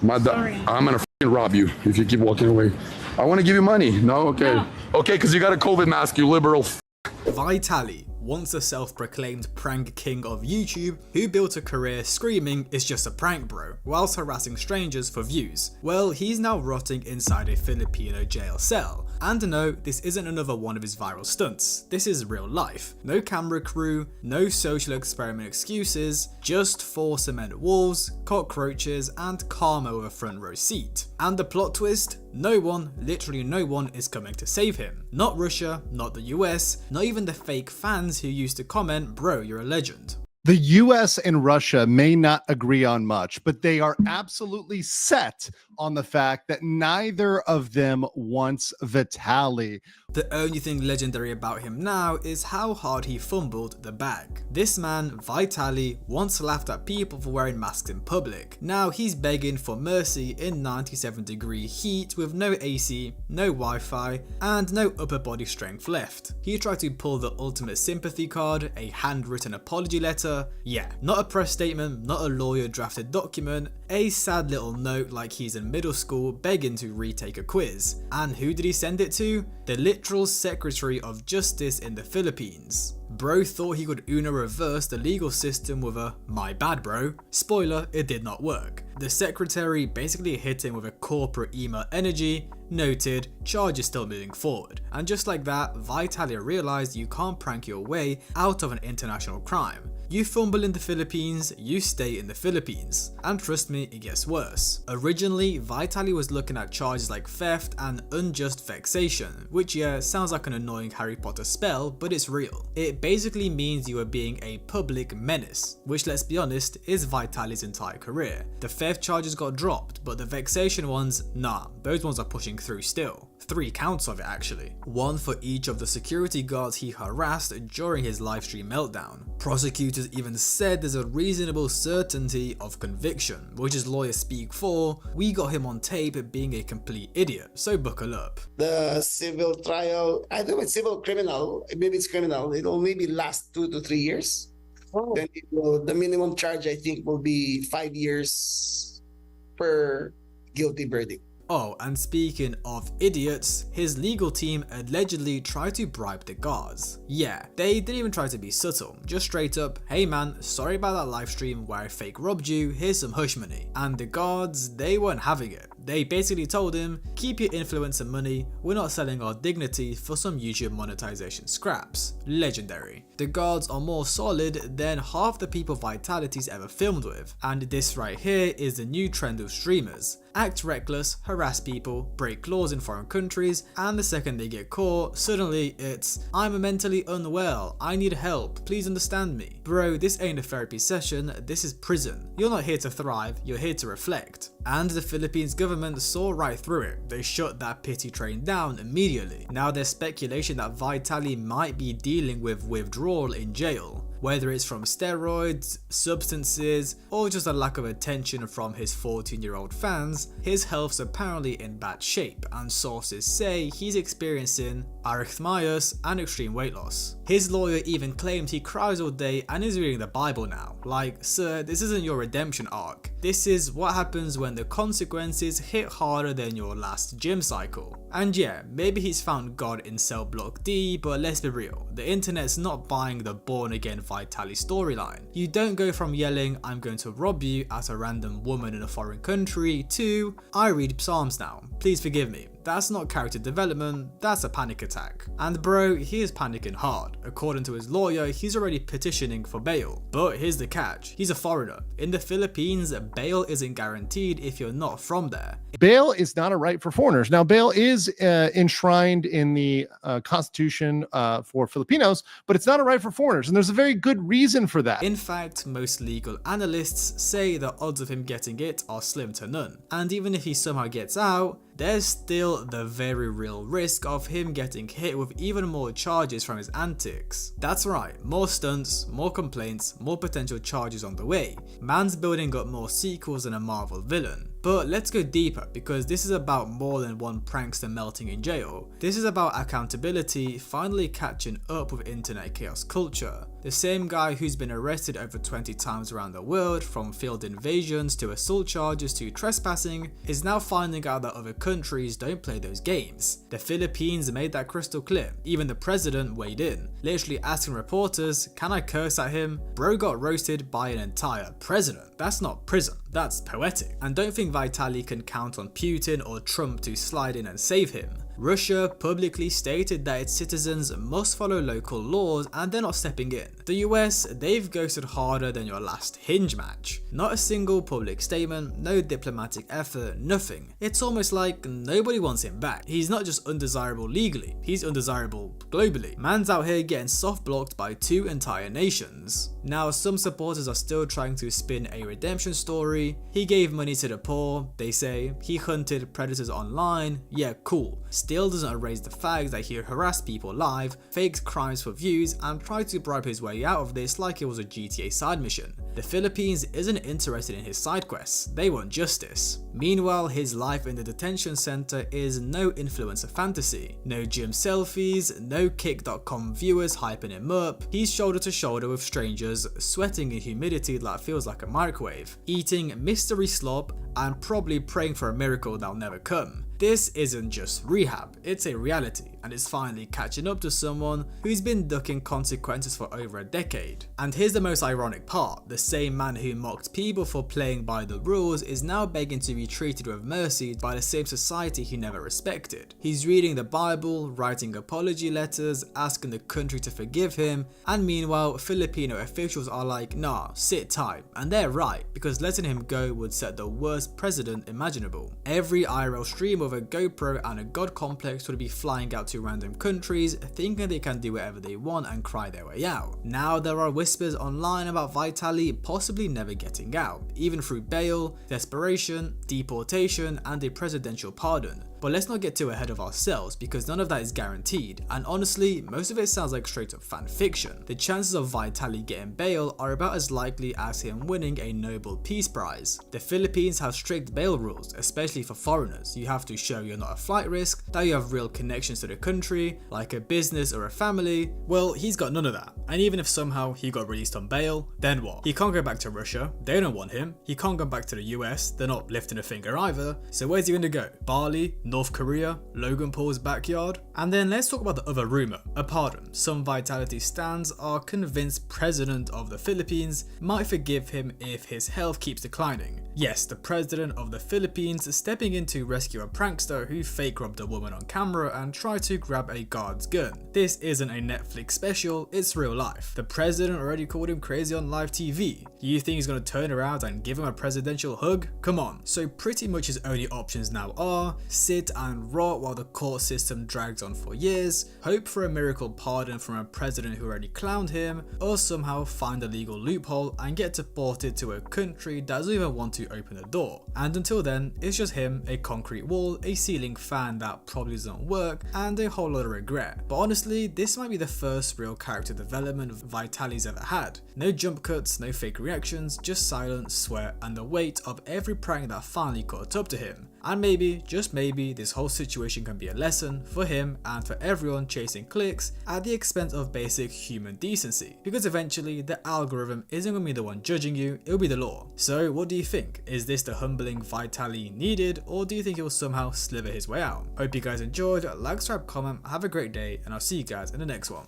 Sorry. I'm gonna freaking rob you if you keep walking away. I want to give you money. No, okay. No. Okay, because you got a COVID mask, you liberal. Vitali, once a self-proclaimed prank king of YouTube who built a career screaming it's just a prank bro whilst harassing strangers for views. Well, he's now rotting inside a Filipino jail cell. And no, this isn't another one of his viral stunts. This is real life. No camera crew, no social experiment excuses, just 4 cement walls, cockroaches, and karma with a front row seat. And the plot twist? No one, literally no one, is coming to save him. Not Russia, not the US, not even the fake fans who used to comment, bro, you're a legend. The US and Russia may not agree on much, but they are absolutely set on the fact that neither of them wants Vitali. The only thing legendary about him now is how hard he fumbled the bag. This man, Vitali, once laughed at people for wearing masks in public. Now he's begging for mercy in 97-degree heat with no AC, no Wi-Fi, and no upper body strength left. He tried to pull the ultimate sympathy card, a handwritten apology letter. Yeah, not a press statement, not a lawyer drafted document, a sad little note like he's in middle school begging to retake a quiz. And who did he send it to? The literal Secretary of Justice in the Philippines. Bro thought he could Uno reverse the legal system with a "my bad bro." Spoiler, it did not work. The secretary basically hit him with a corporate email energy, noted, charge is still moving forward. And just like that, Vitali realized you can't prank your way out of an international crime. You fumble in the Philippines, you stay in the Philippines. And trust me, it gets worse. Originally, Vitali was looking at charges like theft and unjust vexation, which yeah, sounds like an annoying Harry Potter spell, but it's real. It basically means you are being a public menace, which let's be honest, is Vitali's entire career. The theft charges got dropped, but the vexation ones, nah, those ones are pushing through still. 3 counts of it actually. 1 for each of the security guards he harassed during his livestream meltdown. Prosecutors even said there's a reasonable certainty of conviction, which is lawyers speak for. We got him on tape being a complete idiot, so buckle up. The civil trial, I don't know, it's civil criminal, maybe it's criminal, it'll maybe last 2 to 3 years. Then the minimum charge I think will be 5 years per guilty verdict. Oh, and speaking of idiots, his legal team allegedly tried to bribe the guards. Yeah, they didn't even try to be subtle, just straight up, hey man, sorry about that live stream where I fake robbed you, here's some hush money. And the guards, they weren't having it. They basically told him, keep your influence and money, we're not selling our dignity for some YouTube monetization scraps. Legendary. The guards are more solid than half the people Vitality's ever filmed with. And this right here is the new trend of streamers. Act reckless, harass people, break laws in foreign countries, and the second they get caught, suddenly it's, I'm mentally unwell, I need help, please understand me. Bro, this ain't a therapy session, this is prison. You're not here to thrive, you're here to reflect. And the Philippines government saw right through it. They shut that pity train down immediately. Now there's speculation that Vitali might be dealing with withdrawal in jail. Whether it's from steroids, substances, or just a lack of attention from his 14-year-old fans, his health's apparently in bad shape, and sources say he's experiencing arrhythmias and extreme weight loss. His lawyer even claimed he cries all day and is reading the Bible now. Like, sir, this isn't your redemption arc. This is what happens when the consequences hit harder than your last gym cycle. And yeah, maybe he's found God in cell block D, but let's be real, the internet's not buying the born again Vitali storyline. You don't go from yelling I'm going to rob you at a random woman in a foreign country to I read psalms now, please forgive me. That's not character development, that's a panic attack. And bro, he is panicking hard. According to his lawyer, he's already petitioning for bail. But here's the catch, he's a foreigner. In the Philippines, bail isn't guaranteed if you're not from there. Bail is not a right for foreigners. Now, bail is enshrined in the Constitution for Filipinos, but it's not a right for foreigners, and there's a very good reason for that. In fact, most legal analysts say the odds of him getting it are slim to none. And even if he somehow gets out, there's still the very real risk of him getting hit with even more charges from his antics. That's right, more stunts, more complaints, more potential charges on the way. Man's building up more sequels than a Marvel villain. But let's go deeper, because this is about more than one prankster melting in jail. This is about accountability finally catching up with internet chaos culture. The same guy who's been arrested over 20 times around the world, from failed invasions to assault charges to trespassing, is now finding out that other countries don't play those games. The Philippines made that crystal clear. Even the president weighed in, literally asking reporters, "Can I curse at him?" Bro got roasted by an entire president. That's not prison, that's poetic. And don't think Vitaly can count on Putin or Trump to slide in and save him. Russia publicly stated that its citizens must follow local laws and they're not stepping in. The US, they've ghosted harder than your last Hinge match. Not a single public statement, no diplomatic effort, nothing. It's almost like nobody wants him back. He's not just undesirable legally, he's undesirable globally. Man's out here getting soft blocked by 2 entire nations. Now, some supporters are still trying to spin a redemption story. He gave money to the poor, they say. He hunted predators online. Yeah, cool. Still doesn't erase the fact that he harassed people live, faked crimes for views, and tried to bribe his way out of this like it was a GTA side mission. The Philippines isn't interested in his side quests, they want justice. Meanwhile, his life in the detention center is no influencer fantasy. No gym selfies, no kick.com viewers hyping him up. He's shoulder to shoulder with strangers, sweating in humidity that feels like a microwave, eating mystery slop, and probably praying for a miracle that'll never come. This isn't just rehab, it's a reality, and it's finally catching up to someone who's been ducking consequences for over a decade. And here's the most ironic part: the same man who mocked people for playing by the rules is now begging to be treated with mercy by the same society he never respected. He's reading the Bible, writing apology letters, asking the country to forgive him, and meanwhile Filipino officials are like, nah, sit tight, and they're right, because letting him go would set the worst precedent imaginable. Every IRL streamer with a GoPro and a god complex would be flying out to random countries thinking they can do whatever they want and cry their way out. Now there are whispers online about Vitaly possibly never getting out, even through bail, desperation, deportation, and a presidential pardon. But let's not get too ahead of ourselves, because none of that is guaranteed, and honestly, most of it sounds like straight up fan fiction. The chances of Vitaly getting bail are about as likely as him winning a Nobel Peace Prize. The Philippines have strict bail rules, especially for foreigners. You have to show you're not a flight risk, that you have real connections to the country, like a business or a family. Well, he's got none of that, and even if somehow he got released on bail, then what? He can't go back to Russia, they don't want him. He can't go back to the US, they're not lifting a finger either. So where's he gonna go? Bali? North Korea, Logan Paul's backyard? And then let's talk about the other rumour, a pardon. Some Vitality stans are convinced president of the Philippines might forgive him if his health keeps declining. Yes, the president of the Philippines stepping in to rescue a prankster who fake robbed a woman on camera and tried to grab a guard's gun. This isn't a Netflix special, it's real life. The president already called him crazy on live TV. You think he's gonna turn around and give him a presidential hug? Come on. So pretty much his only options now are sit and rot while the court system drags on for years, hope for a miracle pardon from a president who already clowned him, or somehow find a legal loophole and get deported to a country that doesn't even want to open the door. And until then, it's just him, a concrete wall, a ceiling fan that probably doesn't work, and a whole lot of regret. But honestly, this might be the first real character development Vitaly's ever had. No jump cuts, no fake reactions, just silence, sweat, and the weight of every prank that finally caught up to him. And maybe, just maybe, this whole situation can be a lesson for him and for everyone chasing clicks at the expense of basic human decency. Because eventually, the algorithm isn't going to be the one judging you, it'll be the law. So what do you think? Is this the humbling Vitaly needed, or do you think he'll somehow slither his way out? Hope you guys enjoyed, like, subscribe, comment, have a great day, and I'll see you guys in the next one.